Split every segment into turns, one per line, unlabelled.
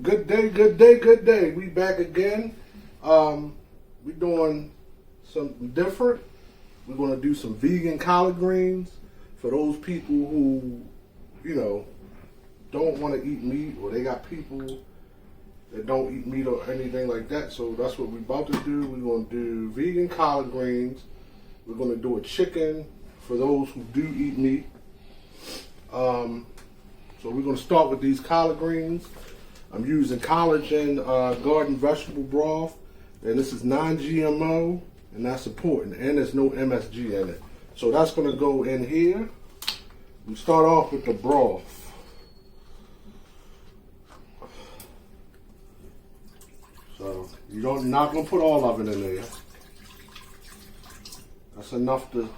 Good day, good day, good day. We back again. We doing something different. We're gonna do some vegan collard greens for those people who, don't want to eat meat, or they got people that don't eat meat or anything like that. So that's what we're about to do. We're gonna do vegan collard greens. We're gonna do a chicken for those who do eat meat. So we're gonna start with these collard greens. I'm using collagen garden vegetable broth, and this is non-GMO, and that's important, and there's no MSG in it. So that's going to go in here. We start off with the broth. So you're not going to put all of it in there. That's enough to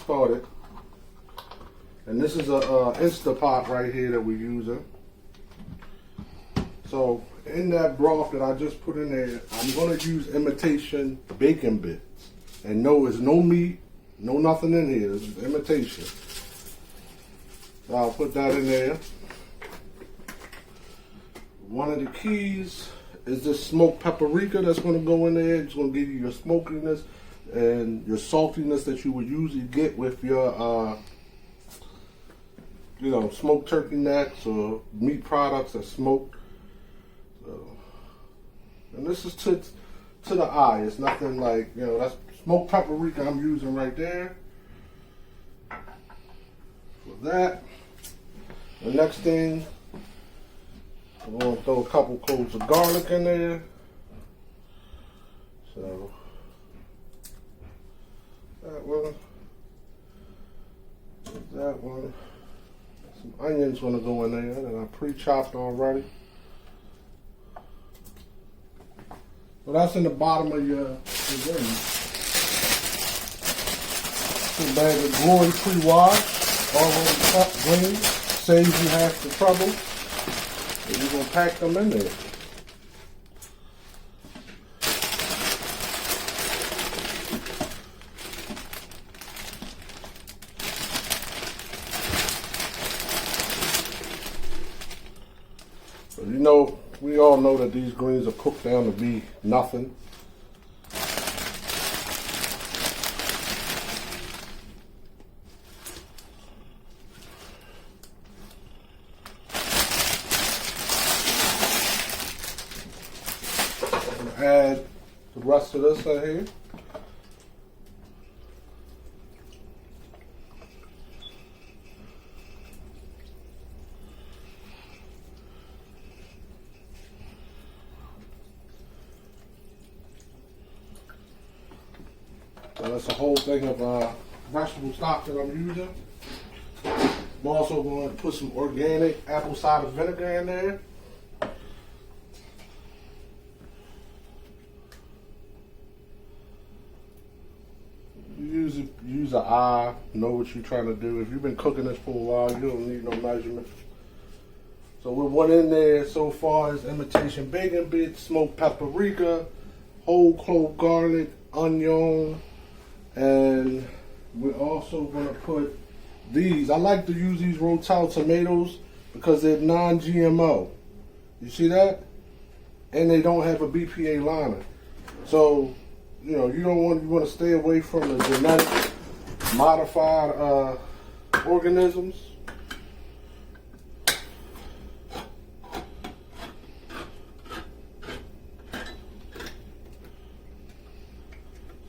start it. And this is a Instapot right here that we're using. So in that broth that I just put in there, I'm going to use imitation bacon bits. And no, there's no meat, no nothing in here. It's imitation. So I'll put that in there. One of the keys is this smoked paprika that's going to go in there. It's going to give you your smokiness and your saltiness that you would usually get with your, smoked turkey necks or meat products that smoked. So, and this is to the eye. It's nothing like, that's smoked paprika I'm using right there. For that, the next thing, I'm going to throw a couple cloves of garlic in there. So, that one, that one. Some onions going to go in there that I pre-chopped already. So that's in the bottom of your greens. Two bags of broil pre-washed, already cut greens, saves you half the trouble. And you're going to pack them in there. So we all know that these greens are cooked down to be nothing. I'm going to add the rest of this in here. So that's a whole thing of vegetable stock that I'm using. I'm also going to put some organic apple cider vinegar in there. You use an eye, know what you're trying to do. If you've been cooking this for a while, you don't need no measurement. So with what in there so far is imitation bacon bits, smoked paprika, whole clove garlic, onion, and we're also going to put these. I like to use these Rotel tomatoes because they're non-GMO. You see that? And they don't have a BPA liner. So, you want to stay away from the genetic modified organisms.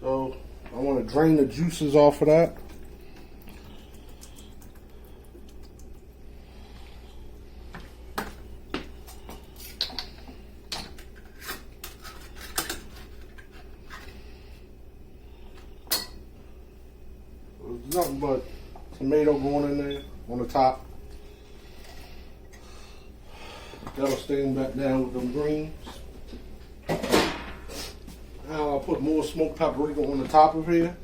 So I want to drain the juices off of that. There's nothing but tomato going in there on the top. That'll stain back down with them greens. Now I'll put more smoked paprika on the top of here.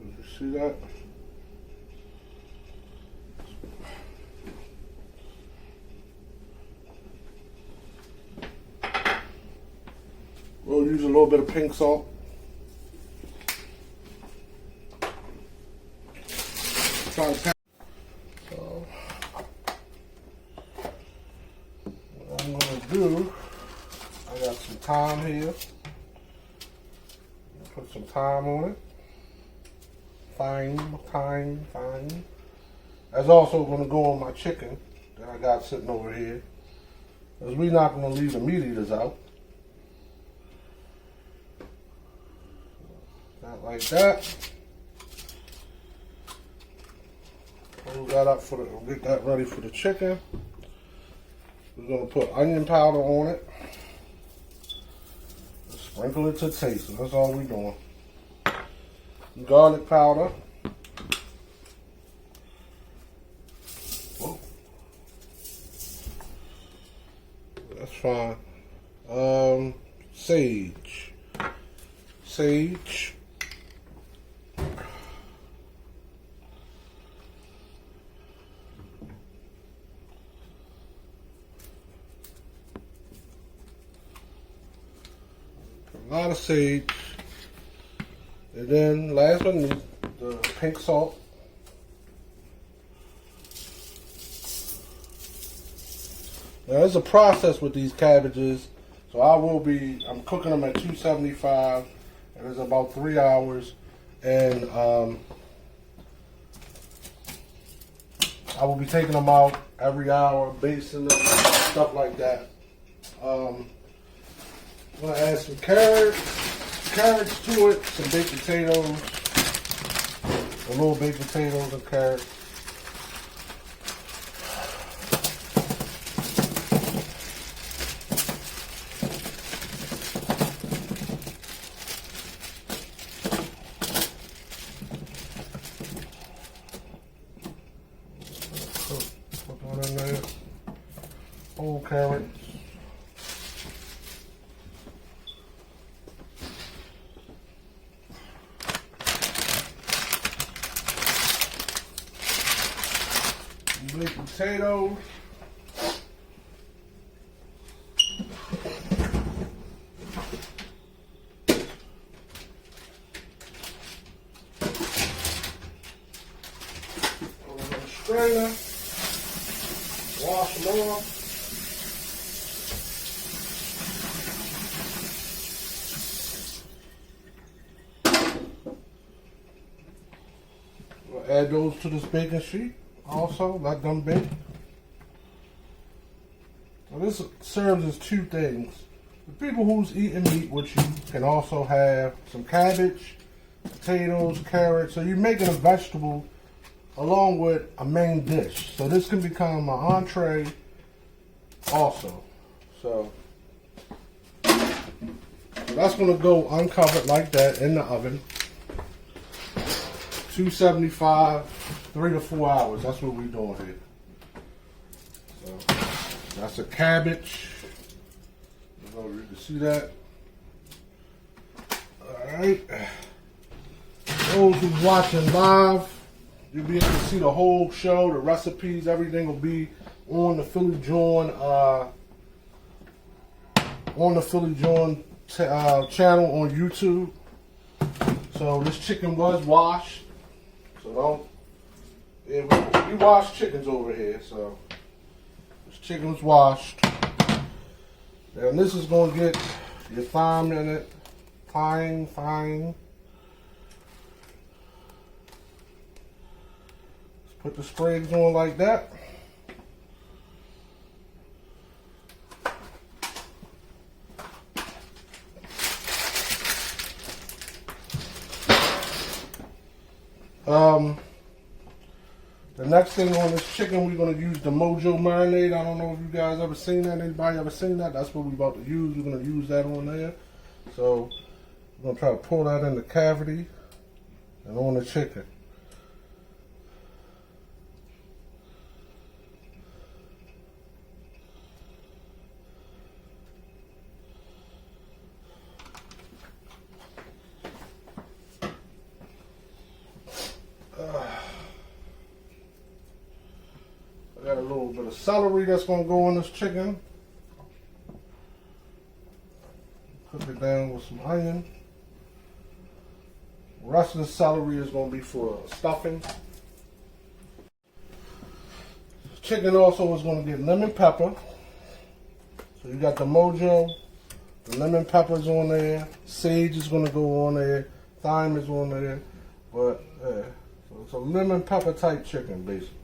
You see that? We'll use a little bit of pink salt. thyme here. Put some thyme on it. Thyme. That's also going to go on my chicken that I got sitting over here. Because we're not going to leave the meat eaters out. Not like that. Close that up for get that ready for the chicken. We're going to put onion powder on it. Sprinkle it to taste. So that's all we're doing. Garlic powder. Whoa. That's fine. Sage. A lot of sage. And then last but not least, the pink salt. Now there's a process with these cabbages. So I'm cooking them at 275 and it's about 3 hours. And I will be taking them out every hour, basting them, stuff like that. I'm gonna add some carrots to it, some baked potatoes, a little baked potatoes and carrots. Put one in there, whole carrot. Baked potatoes. Put them in a strainer. Wash them off. We'll add those to this baking sheet. Also, let them bake. Now this serves as two things. The people who's eating meat with you can also have some cabbage, potatoes, carrots. So you're making a vegetable along with a main dish. So this can become an entree also. So that's going to go uncovered like that in the oven. 275, 3 to 4 hours. That's what we're doing here. So that's a cabbage. You can see that. Alright. Those who's watching live, you'll be able to see the whole show, the recipes, everything will be on the Philly Jawn channel on YouTube. So this chicken was washed. So we wash chickens over here. So this chicken's washed. And this is going to get your thyme in it. Fine. Let's put the sprigs on like that. The next thing on this chicken, we're going to use the Mojo marinade. I don't know if you guys ever seen that. Anybody ever seen that? That's what we're about to use. We're going to use that on there. So we're going to try to pull that in the cavity and on the chicken. I got a little bit of celery that's going to go on this chicken. Cook it down with some onion. The rest of the celery is going to be for stuffing. Chicken also is going to get lemon pepper. So you got the Mojo, lemon peppers on there. Sage is going to go on there. Thyme is on there. But, so it's a lemon pepper type chicken, basically.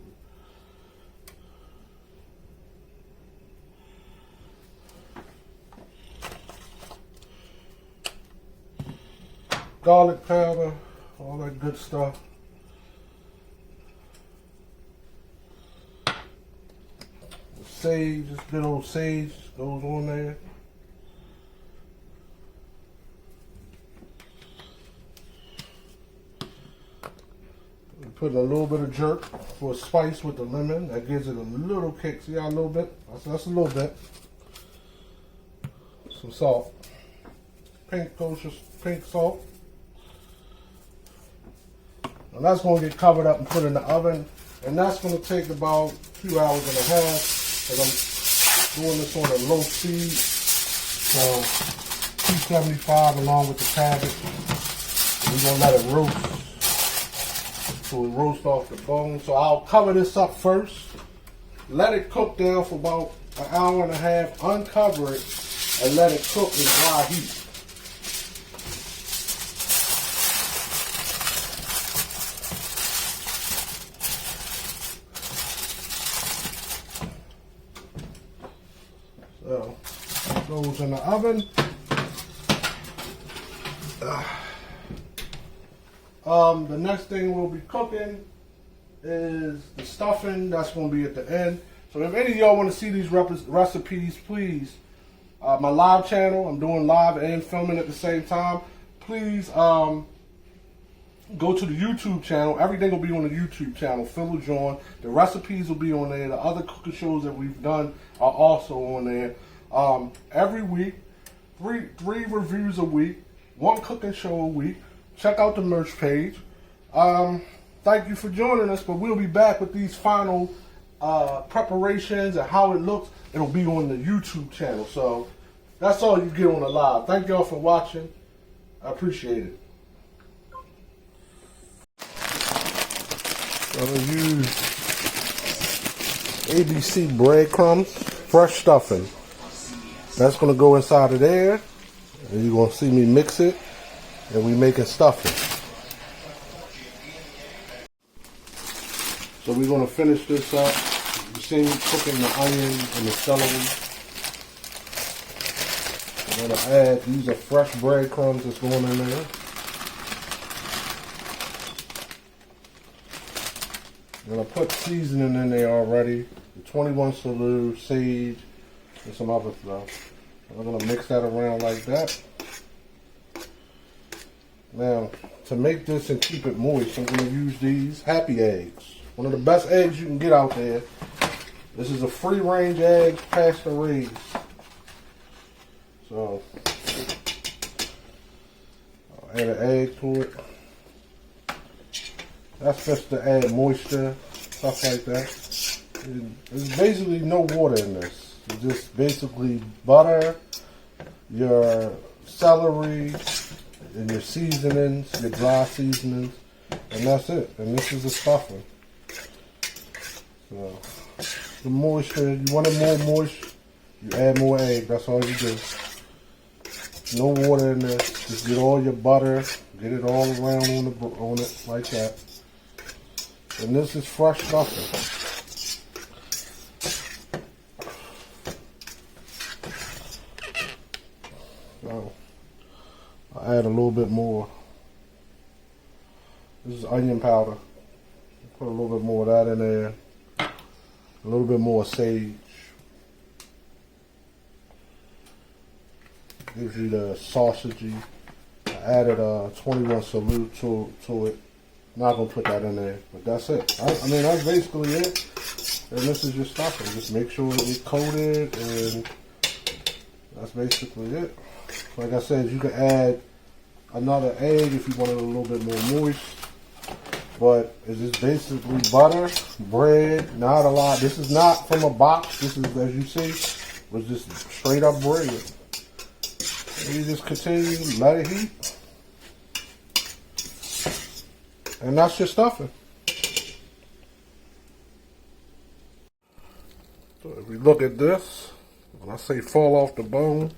Garlic powder, all that good stuff. Sage, just good old sage goes on there. We put a little bit of jerk for a spice with the lemon. That gives it a little kick. See how a little bit? That's a little bit. Some salt. Pink kosher, pink salt. And that's going to get covered up and put in the oven. And that's going to take about 2 hours and a half. Because I'm doing this on a low speed. So 275 along with the cabbage. And we're going to let it roast. So it roast off the bone. So I'll cover this up first. Let it cook down for about an hour and a half. Uncover it and let it cook in dry heat. So, it goes in the oven. The next thing we'll be cooking is the stuffing. That's going to be at the end. So if any of y'all want to see these recipes, please, my live channel, I'm doing live and filming at the same time. Please go to the YouTube channel. Everything will be on the YouTube channel, Philly Jawn. The recipes will be on there. The other cooking shows that we've done are also on there. Every week, three reviews a week, one cooking show a week. Check out the merch page. Thank you for joining us, but we'll be back with these final preparations and how it looks. It'll be on the YouTube channel. So that's all you get on the live. Thank y'all for watching. I appreciate it. I'm going to use ABC breadcrumbs, fresh stuffing. That's going to go inside of there. And you're going to see me mix it. And we making stuffing. So we're going to finish this up. You see me cooking the onion and the celery. I'm going to add, these are fresh breadcrumbs that's going in there. I'm going to put seasoning in there already. The 21 salute, sage, and some other stuff. I'm going to mix that around like that. Now, to make this and keep it moist, I'm going to use these Happy Eggs. One of the best eggs you can get out there. This is a free-range egg, pasture raised. So, I'll add an egg to it. That's just to add moisture, stuff like that. There's basically no water in this. It's just basically butter, your celery, and your seasonings, your dry seasonings, and that's it. And this is the stuffing. So, the moisture, you want it more moist, you add more egg. That's all you do. No water in this. Just get all your butter, get it all around on it like that. And this is fresh stuffing. So, I'll add a little bit more. This is onion powder. Put a little bit more of that in there. A little bit more sage. Gives you the sausagey. I added a 21 salute to it. Not gonna put that in there, but that's it. I mean, that's basically it. And this is your stuffing. Just make sure it's coated, and that's basically it. Like I said, you can add another egg if you want it a little bit more moist. But it's just basically butter, bread, not a lot. This is not from a box. This is, as you see, was just straight up bread. And you just continue, let it heat. And that's your stuffing. So if we look at this, when I say fall off the bone,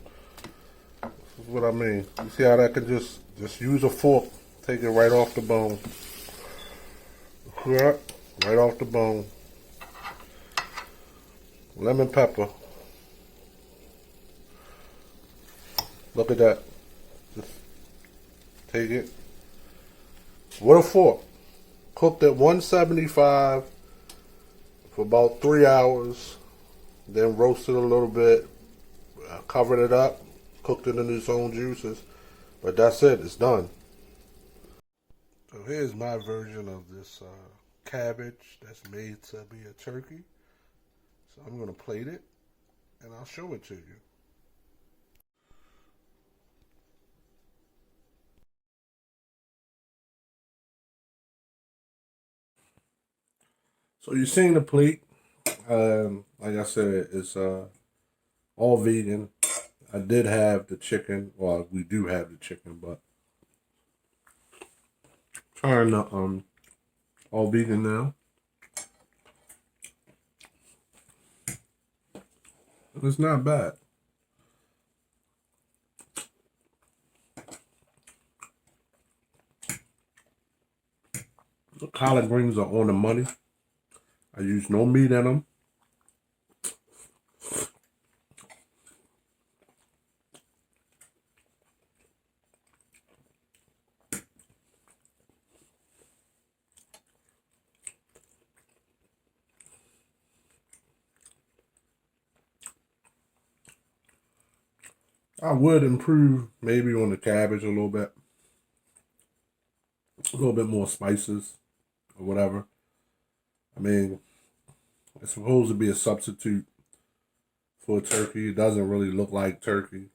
is what I mean. You see how that can just use a fork, take it right off the bone. Yeah, right off the bone. Lemon pepper. Look at that. Just take it with a fork. Cooked at 175 for about 3 hours. Then roasted a little bit. Covered it up. Cooked it in its own juices. But that's it. It's done. So here's my version of this cabbage that's made to be a turkey. So I'm going to plate it and I'll show it to you. So you're seeing the plate. Like I said, it's all vegan. I did have the chicken. Well, we do have the chicken, but trying to all vegan now. It's not bad. The collard greens are on the money. I use no meat in them. I would improve maybe on the cabbage a little bit. A little bit more spices or whatever. I mean, it's supposed to be a substitute for turkey. It doesn't really look like turkey.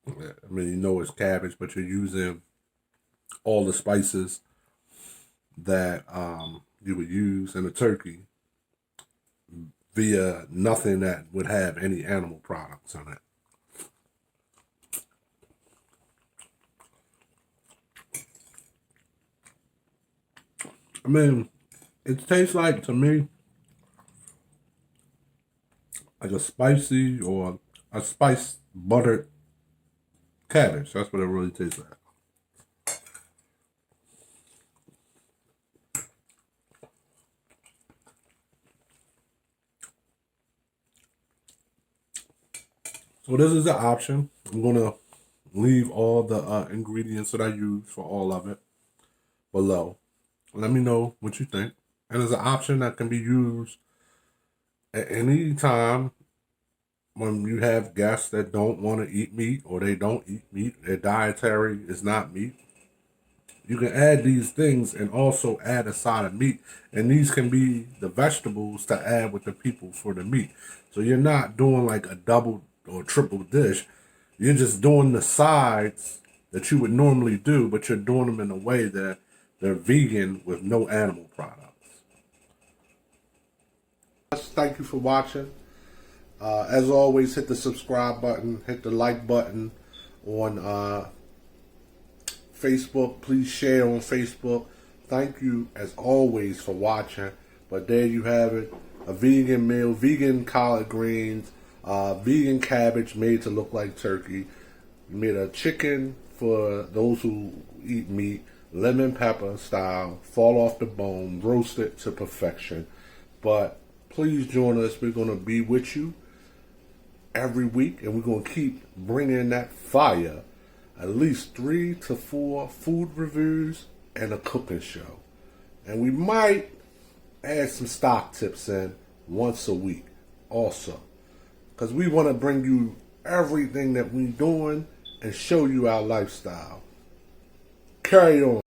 I mean, you know it's cabbage, but you're using all the spices that you would use in a turkey via nothing that would have any animal products in it. I mean, it tastes like, to me, like a spicy or a spiced buttered cabbage. That's what it really tastes like. So this is the option. I'm going to leave all the ingredients that I use for all of it below. Let me know what you think. And it's an option that can be used at any time when you have guests that don't want to eat meat or they don't eat meat. Their dietary is not meat. You can add these things and also add a side of meat. And these can be the vegetables to add with the people for the meat. So you're not doing like a double or triple dish. You're just doing the sides that you would normally do, but you're doing them in a way that they're vegan with no animal products. Thank you for watching. As always, hit the subscribe button, hit the like button on Facebook. Please share on Facebook. Thank you, as always, for watching. But there you have it. A vegan meal, vegan collard greens, vegan cabbage made to look like turkey. We made a chicken for those who eat meat. Lemon pepper style, fall off the bone, roasted to perfection. But please join us. We're going to be with you every week, and we're going to keep bringing that fire. At least 3 to 4 food reviews and a cooking show. And we might add some stock tips in once a week also. Because we want to bring you everything that we're doing and show you our lifestyle. Carry on.